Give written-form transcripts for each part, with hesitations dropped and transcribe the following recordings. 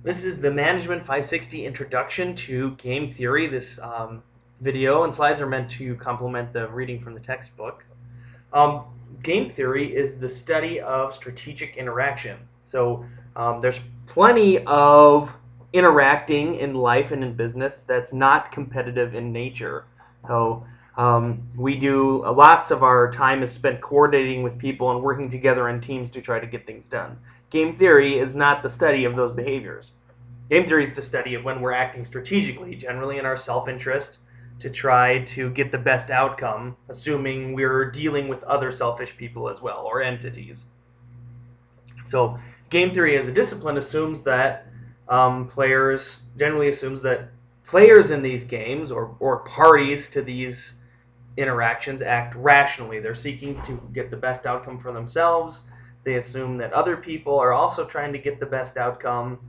This is the Management 560 Introduction to Game Theory. This video and slides are meant to complement the reading from the textbook. Um, Game theory is the study of strategic interaction. So there's plenty of interacting in life and in business that's not competitive in nature. So we do lots of our time is spent coordinating with people and working together in teams to try to get things done. Game theory is not the study of those behaviors. Game theory is the study of when we're acting strategically, generally in our self-interest, to try to get the best outcome, assuming we're dealing with other selfish people as well, or entities. So game theory as a discipline assumes that generally assumes that players in these games or parties to these interactions act rationally. They're seeking to get the best outcome for themselves. They assume that other people are also trying to get the best outcome.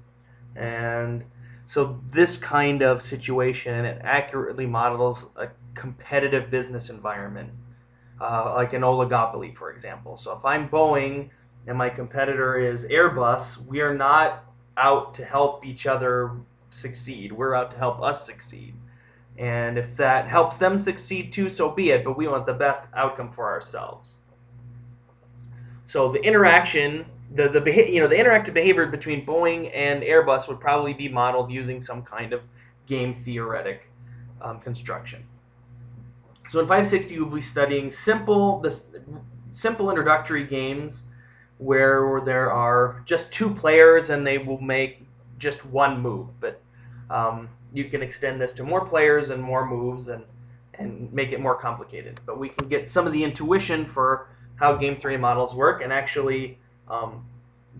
And so this kind of situation, it accurately models a competitive business environment, like an oligopoly, for example. So if I'm Boeing and my competitor is Airbus, we are not out to help each other succeed. We're out to help us succeed. And if that helps them succeed too, so be it, but we want the best outcome for ourselves. So the interaction, the interactive behavior between Boeing and Airbus would probably be modeled using some kind of game theoretic construction. So in 560, we'll be studying simple introductory games where there are just two players and they will make just one move. But you can extend this to more players and more moves and make it more complicated. But we can get some of the intuition for how game theory models work and actually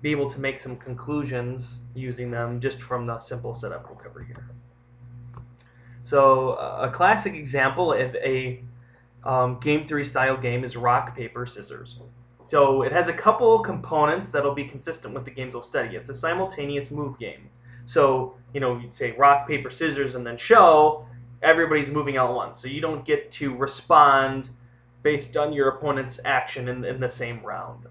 be able to make some conclusions using them just from the simple setup we'll cover here. So a classic example of a game theory style game is rock, paper, scissors. So it has a couple components that'll be consistent with the games we'll study. It's a simultaneous move game. So, you'd say rock, paper, scissors, and then show, everybody's moving all at once. So you don't get to respond based on your opponent's action in the same round.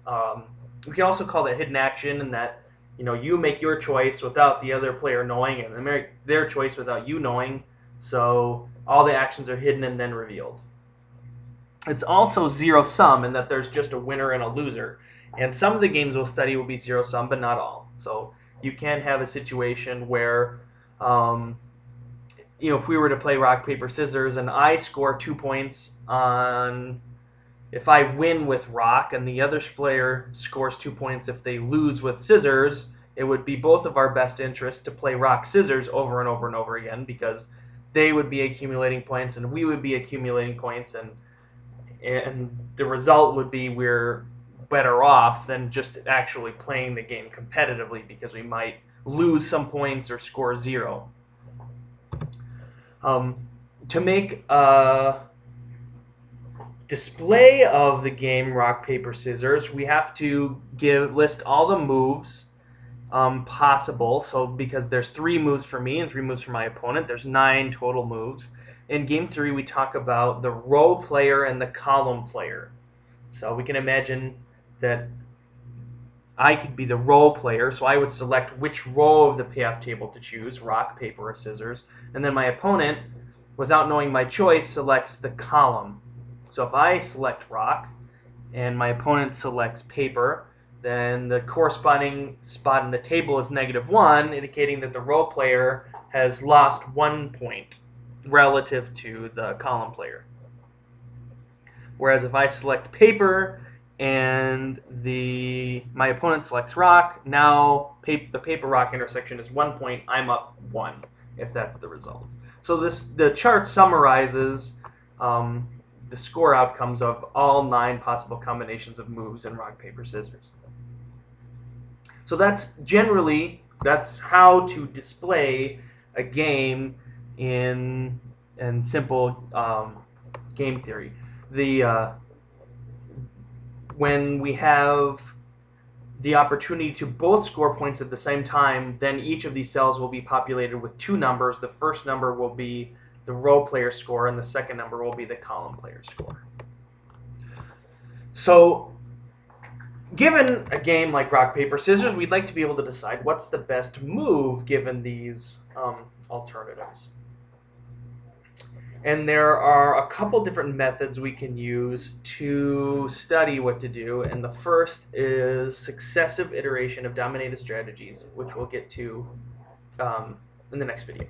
We can also call that hidden action, in that you make your choice without the other player knowing, and they make their choice without you knowing. So all the actions are hidden and then revealed. It's also zero-sum in that there's just a winner and a loser. And some of the games we'll study will be zero-sum, but not all. So you can have a situation where, if we were to play rock, paper, scissors, and I score 2 points if I win with rock, and the other player scores 2 points if they lose with scissors, it would be both of our best interests to play rock, scissors over and over and over again, because they would be accumulating points and we would be accumulating points, and the result would be we're better off than just actually playing the game competitively, because we might lose some points or score 0. To make a display of the game rock, paper, scissors, we have to list all the moves possible. So because there's 3 moves for me and 3 moves for my opponent, there's 9 total moves. In game theory, we talk about the row player and the column player. So we can imagine that I could be the row player, so I would select which row of the payoff table to choose, rock, paper, or scissors. And then my opponent, without knowing my choice, selects the column. So if I select rock and my opponent selects paper, then the corresponding spot in the table is -1, indicating that the row player has lost 1 point relative to the column player. Whereas if I select paper and my opponent selects rock, now the paper-rock intersection is 1 point. I'm up 1 if that's the result. So the chart summarizes the score outcomes of all 9 possible combinations of moves in rock, paper, scissors. So that's how to display a game in simple game theory. When we have the opportunity to both score points at the same time, then each of these cells will be populated with 2 numbers. The first number will be the row player score, and the second number will be the column player score. So Given a game like rock, paper, scissors, we'd like to be able to decide what's the best move given these alternatives. And there are a couple different methods we can use to study what to do. And the first is successive iteration of dominated strategies, which we'll get to in the next video.